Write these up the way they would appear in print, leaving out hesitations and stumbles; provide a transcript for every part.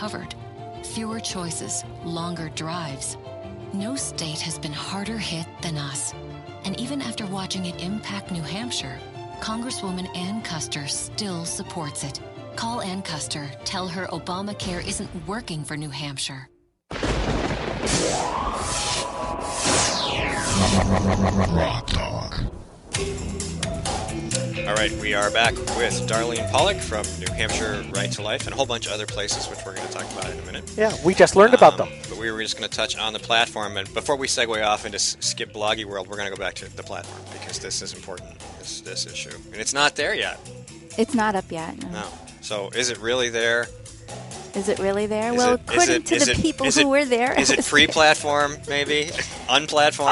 covered. Fewer choices, longer drives. No state has been harder hit than us. And even after watching it impact New Hampshire, Congresswoman Ann Custer still supports it. Call Ann Custer. Tell her Obamacare isn't working for New Hampshire. GrokTALK. All right, we are back with Darlene Pawlik from New Hampshire Right to Life and a whole bunch of other places, which we're going to talk about in a minute. Yeah, we just learned about them. But we were just going to touch on the platform. And before we segue off into skip bloggy world, we're going to go back to the platform because this is important, this issue. And it's not there yet. It's not up yet. No. So is it really there? Is it really there? According to the people who were there. Is it pre-platform, maybe? Unplatform?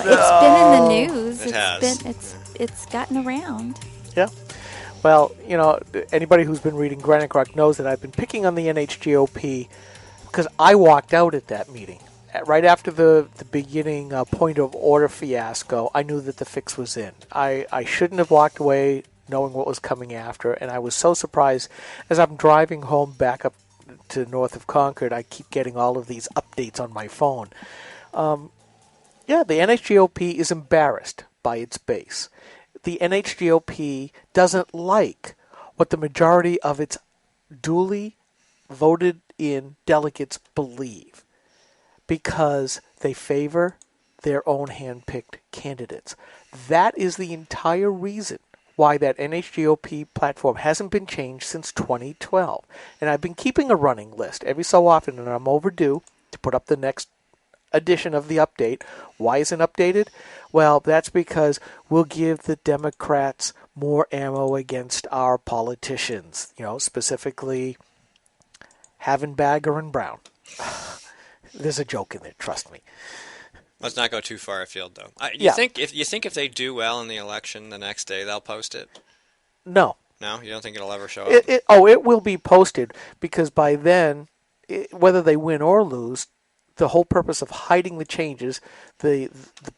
It's been in the news. It has. It's gotten around. Yeah. Well, anybody who's been reading Granite Rock knows that I've been picking on the NHGOP because I walked out at that meeting. Right after the beginning point of order fiasco, I knew that the fix was in. I shouldn't have walked away knowing what was coming after, and I was so surprised. As I'm driving home back up to north of Concord, I keep getting all of these updates on my phone. The NHGOP is embarrassed by its base. The NHGOP doesn't like what the majority of its duly voted in delegates believe because they favor their own hand-picked candidates. That is the entire reason why that NHGOP platform hasn't been changed since 2012. And I've been keeping a running list every so often, and I'm overdue to put up the next edition of the update. Why isn't it updated? Well, that's because we'll give the Democrats more ammo against our politicians, specifically Havenbagger and Brown. There's a joke in there, trust me. Let's not go too far afield, though. You think if they do well in the election the next day, they'll post it? No. No? You don't think it'll ever show up? It will be posted because by then, whether they win or lose, the whole purpose of hiding the changes, the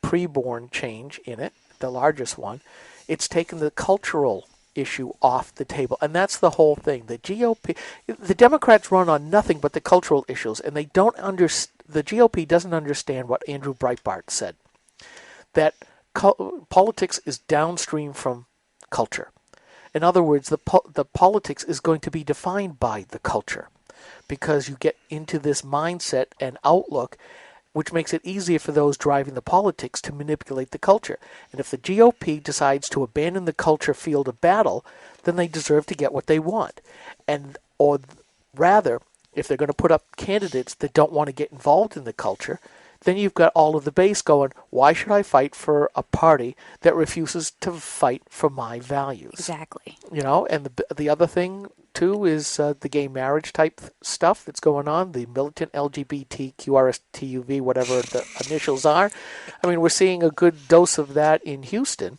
preborn change in it, the largest one, it's taken the cultural issue off the table. And that's the whole thing. The GOP, the Democrats run on nothing but the cultural issues, and they don't the GOP doesn't understand what Andrew Breitbart said, that politics is downstream from culture. In other words, the politics is going to be defined by the culture because you get into this mindset and outlook which makes it easier for those driving the politics to manipulate the culture. And if the GOP decides to abandon the culture field of battle, then they deserve to get what they want. Or rather, if they're going to put up candidates that don't want to get involved in the culture, then you've got all of the base going, why should I fight for a party that refuses to fight for my values? Exactly. And the other thing, too, is the gay marriage type stuff that's going on, the militant LGBTQRSTUV, whatever the initials are. I mean, we're seeing a good dose of that in Houston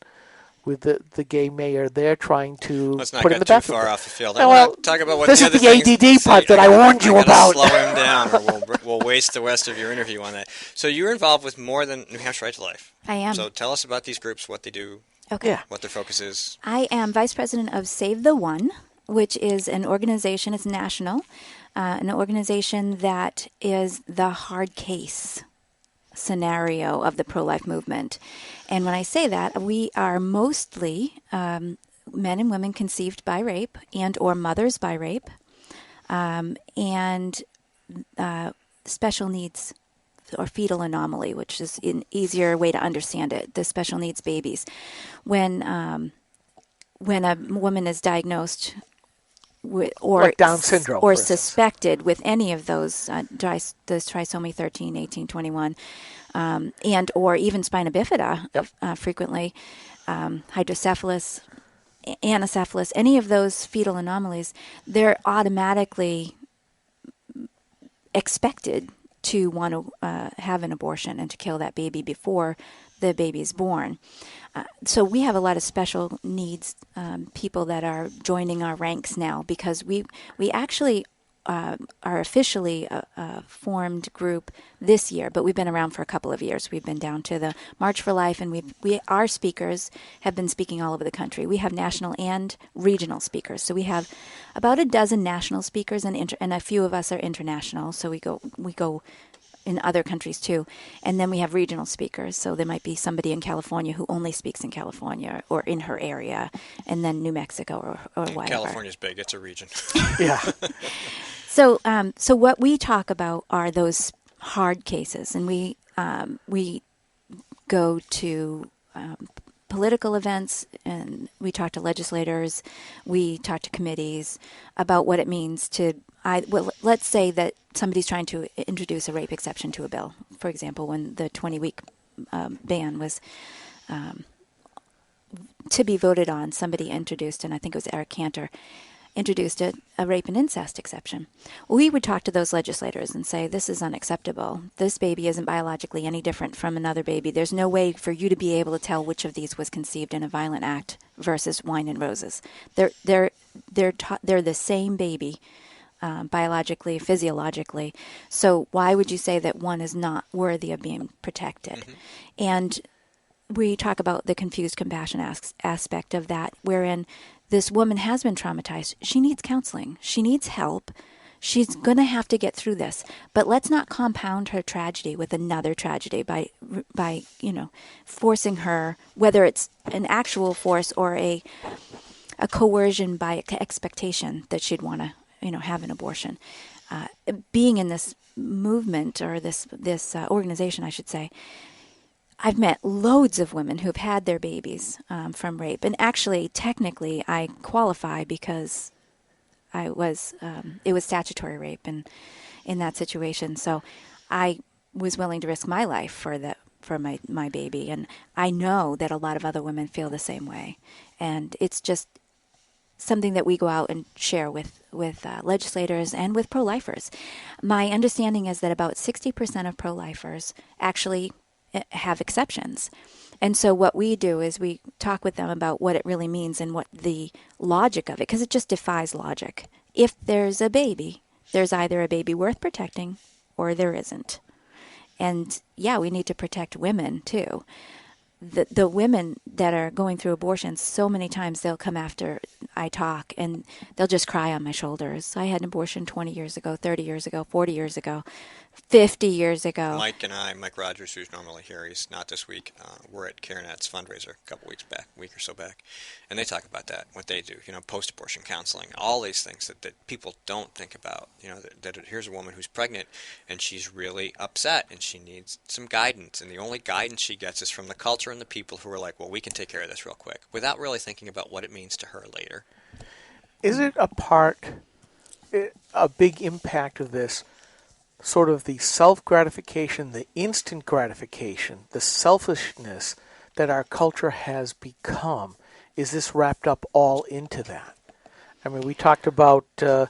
with the gay mayor there trying to put in the bathroom. Let's not get too far off the field. Talk about what this the is other the ADD part that I warned you about. Slow him down, or we'll waste the rest of your interview on that. So you're involved with more than New Hampshire Right to Life. I am. So tell us about these groups, what they do, what their focus is. I am vice president of Save the One, which is an organization, it's national, an organization that is the hard case scenario of the pro-life movement. And when I say that, we are mostly men and women conceived by rape and or mothers by rape, and special needs or fetal anomaly, which is an easier way to understand it, the special needs babies. When a woman is diagnosed or like Down syndrome, or suspected with any of those, those trisomy 13, 18, 21, and or even spina bifida, frequently, hydrocephalus, anencephalus, any of those fetal anomalies, they're automatically expected to want to have an abortion and to kill that baby before the baby is born. So we have a lot of special needs people that are joining our ranks now because we actually are officially a formed group this year, but we've been around for a couple of years. We've been down to the March for Life, and our speakers have been speaking all over the country. We have national and regional speakers. So we have about a dozen national speakers, and a few of us are international. So we go in other countries too. And then we have regional speakers. So there might be somebody in California who only speaks in California or in her area, and then New Mexico or whatever. California's big. It's a region. Yeah. So what we talk about are those hard cases, and we go to political events, and we talk to legislators, we talk to committees about what it means to. Let's say that somebody's trying to introduce a rape exception to a bill. For example, when the 20-week ban was to be voted on, somebody introduced, and I think it was Eric Cantor, introduced a rape and incest exception. We would talk to those legislators and say, this is unacceptable. This baby isn't biologically any different from another baby. There's no way for you to be able to tell which of these was conceived in a violent act versus wine and roses. They're the same baby. Biologically, physiologically. So why would you say that one is not worthy of being protected? Mm-hmm. And we talk about the confused compassion aspect of that, wherein this woman has been traumatized. She needs counseling. She needs help. She's going to have to get through this. But let's not compound her tragedy with another tragedy by forcing her, whether it's an actual force or a coercion by expectation that she'd want to have an abortion. Being in this movement or this organization, I should say, I've met loads of women who've had their babies from rape, and actually, technically, I qualify because it was statutory rape, and in that situation, so I was willing to risk my life for my baby, and I know that a lot of other women feel the same way, and it's just something that we go out and share with legislators and with pro-lifers. My understanding is that about 60% of pro-lifers actually have exceptions. And so what we do is we talk with them about what it really means and what the logic of it, because it just defies logic. If there's a baby, there's either a baby worth protecting or there isn't. And yeah, we need to protect women too. The women that are going through abortions, so many times they'll come after I talk and they'll just cry on my shoulders. I had an abortion 20 years ago, 30 years ago, 40 years ago, 50 years ago. Mike Rogers, who's normally here, he's not this week. We're at CareNet's fundraiser a couple weeks back, a week or so back, and they talk about that, what they do, post-abortion counseling, all these things that people don't think about. That here's a woman who's pregnant and she's really upset and she needs some guidance, and the only guidance she gets is from the culture and the people who are like, well, we can take care of this real quick, without really thinking about what it means to her later. Is it a big impact of this, sort of the self-gratification, the instant gratification, the selfishness that our culture has become? Is this wrapped up all into that? I mean, we talked about the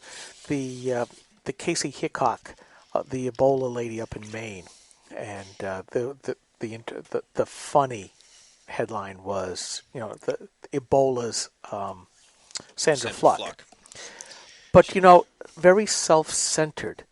Casey Hickok, the Ebola lady up in Maine, and the funny headline was, the Ebola's Sandra Fluck. But, very self-centered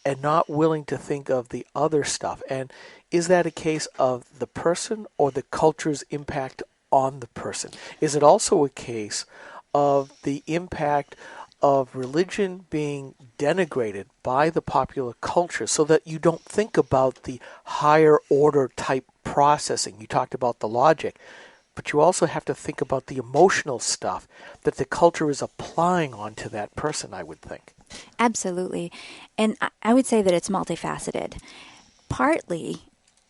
and not willing to think of the other stuff. And is that a case of the person or the culture's impact on the person? Is it also a case of the impact of religion being denigrated by the popular culture so that you don't think about the higher order type processing? You talked about the logic, but you also have to think about the emotional stuff that the culture is applying onto that person, I would think. Absolutely. And I would say that it's multifaceted. Partly,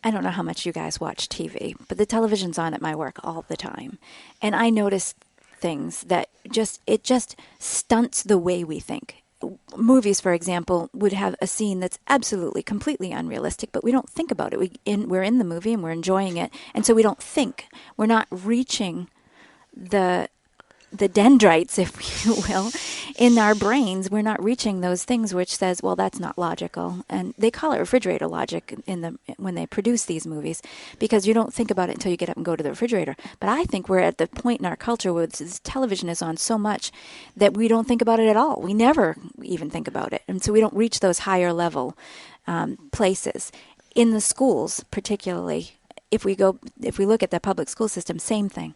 I don't know how much you guys watch TV, but the television's on at my work all the time. And I notice things that it just stunts the way we think. Movies, for example, would have a scene that's absolutely, completely unrealistic, but we don't think about it. We're in the movie and we're enjoying it, and so we don't think. We're not reaching the the dendrites, if you will, in our brains, we're not reaching those things which says, well, that's not logical. And they call it refrigerator logic when they produce these movies, because you don't think about it until you get up and go to the refrigerator. But I think we're at the point in our culture where this television is on so much that we don't think about it at all. We never even think about it. And so we don't reach those higher level places. In the schools, particularly, if we look at the public school system, same thing.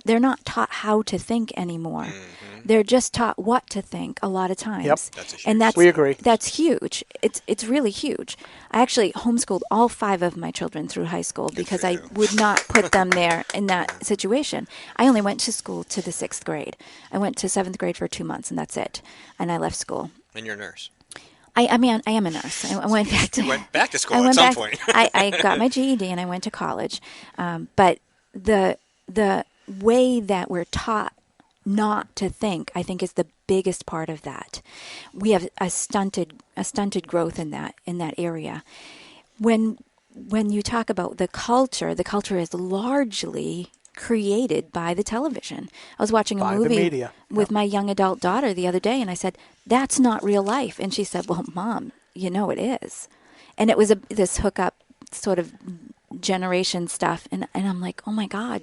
They're not taught how to think anymore. Mm-hmm. They're just taught what to think a lot of times. Yep. We agree. That's huge. It's really huge. I actually homeschooled all 5 of my children through high school because I would not put them there in that situation. I only went to school to the 6th grade. I went to 7th grade for 2 months, and that's it. And I left school. And you're a nurse. I mean, I am a nurse. I went back to... You went back to school at some point. I got my GED and I went to college. But the way that we're taught not to think, I think, is the biggest part of that. We have a stunted growth in that area. When you talk about the culture is largely created by the television. I was watching a movie with my young adult daughter the other day, and I said, "That's not real life." And she said, "Well, Mom, you know it is." And it was this hookup sort of generation stuff, and I'm like, oh my God,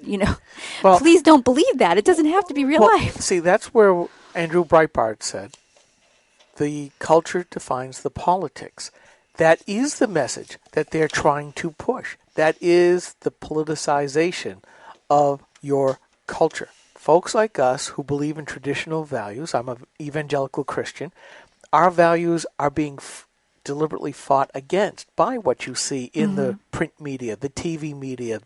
please don't believe that. It doesn't have to be real life. See, that's where Andrew Breitbart said, the culture defines the politics. That is the message that they're trying to push. That is the politicization of your culture. Folks like us who believe in traditional values, I'm an evangelical Christian, our values are being deliberately fought against by what you see in the print media, the TV media,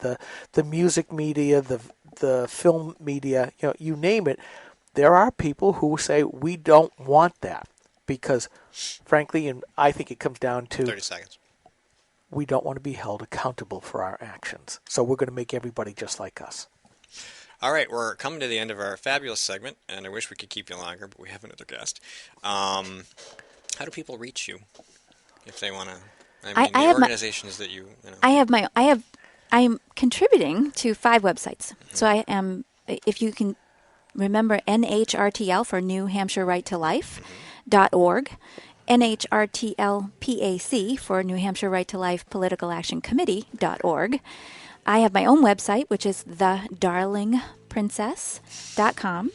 the music media, the film media, you name it. There are people who say we don't want that because, frankly, and I think it comes down to 30 seconds. We don't want to be held accountable for our actions. So we're going to make everybody just like us. All right, we're coming to the end of our fabulous segment, and I wish we could keep you longer, but we have another guest. How do people reach you? If they want to, the organizations that you know. I'm contributing to 5 websites. Mm-hmm. So I am, if you can remember, NHRTL for New Hampshire Right to Life .org, NHRTLPAC for New Hampshire Right to Life Political Action Committee.org. I have my own website, which is thedarlingprincess.com.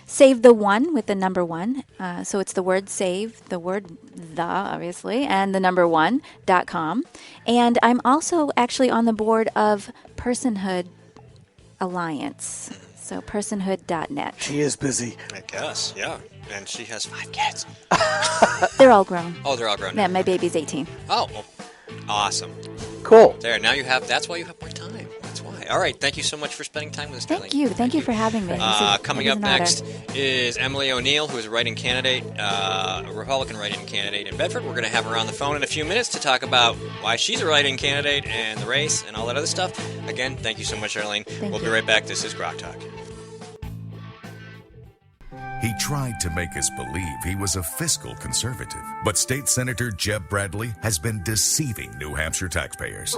Save the One with the number 1. So it's the word save, the word the, obviously, and the number 1.com. And I'm also actually on the board of Personhood Alliance. So personhood.net. She is busy. I guess, yeah. And she has 5 kids. They're all grown. Oh, they're all grown. Yeah, my baby's 18. Oh, well, awesome. Cool. There, now that's why you have more time. That's why. All right, thank you so much for spending time with us, Darlene. Thank you for having me. Coming up next is Emily O'Neill, who is a write-in candidate, a Republican write-in candidate in Bedford. We're going to have her on the phone in a few minutes to talk about why she's a write-in candidate and the race and all that other stuff. Again, thank you so much, Darlene. We'll be right back. This is GrokTALK. He tried to make us believe he was a fiscal conservative, but State Senator Jeb Bradley has been deceiving New Hampshire taxpayers.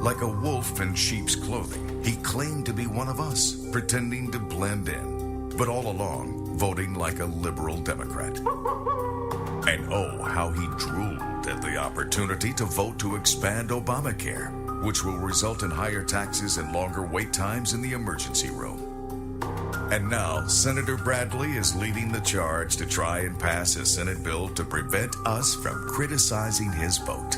Like a wolf in sheep's clothing, he claimed to be one of us, pretending to blend in, but all along voting like a liberal Democrat. And oh, how he drooled at the opportunity to vote to expand Obamacare, which will result in higher taxes and longer wait times in the emergency room. And now, Senator Bradley is leading the charge to try and pass a Senate bill to prevent us from criticizing his vote.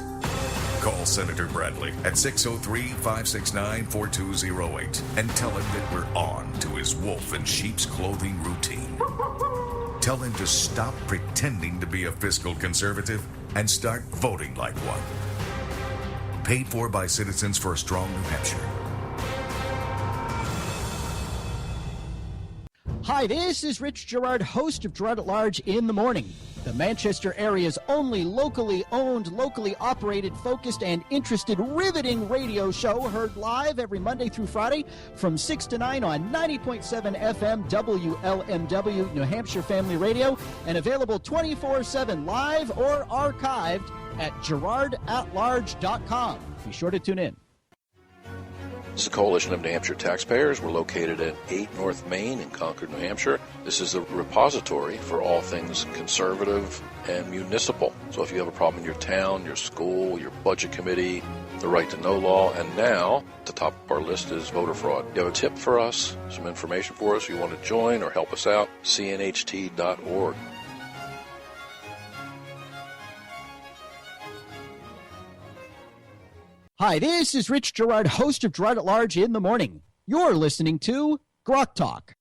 Call Senator Bradley at 603-569-4208 and tell him that we're on to his wolf in sheep's clothing routine. Tell him to stop pretending to be a fiscal conservative and start voting like one. Paid for by Citizens for a Strong New Hampshire. Hi, this is Rich Gerard, host of Gerard at Large in the Morning, the Manchester area's only locally owned, locally operated, focused, and interested, riveting radio show, heard live every Monday through Friday from 6 to 9 on 90.7 FM WLMW New Hampshire Family Radio, and available 24/7 live or archived at gerardatlarge.com. Be sure to tune in. This is the Coalition of New Hampshire Taxpayers. We're located at 8 North Main in Concord, New Hampshire. This is a repository for all things conservative and municipal. So if you have a problem in your town, your school, your budget committee, the right to know law, and now at the top of our list is voter fraud. You have a tip for us, some information for us, you want to join or help us out, cnht.org. Hi, this is Rich Gerard, host of Gerard at Large in the Morning. You're listening to GrokTALK.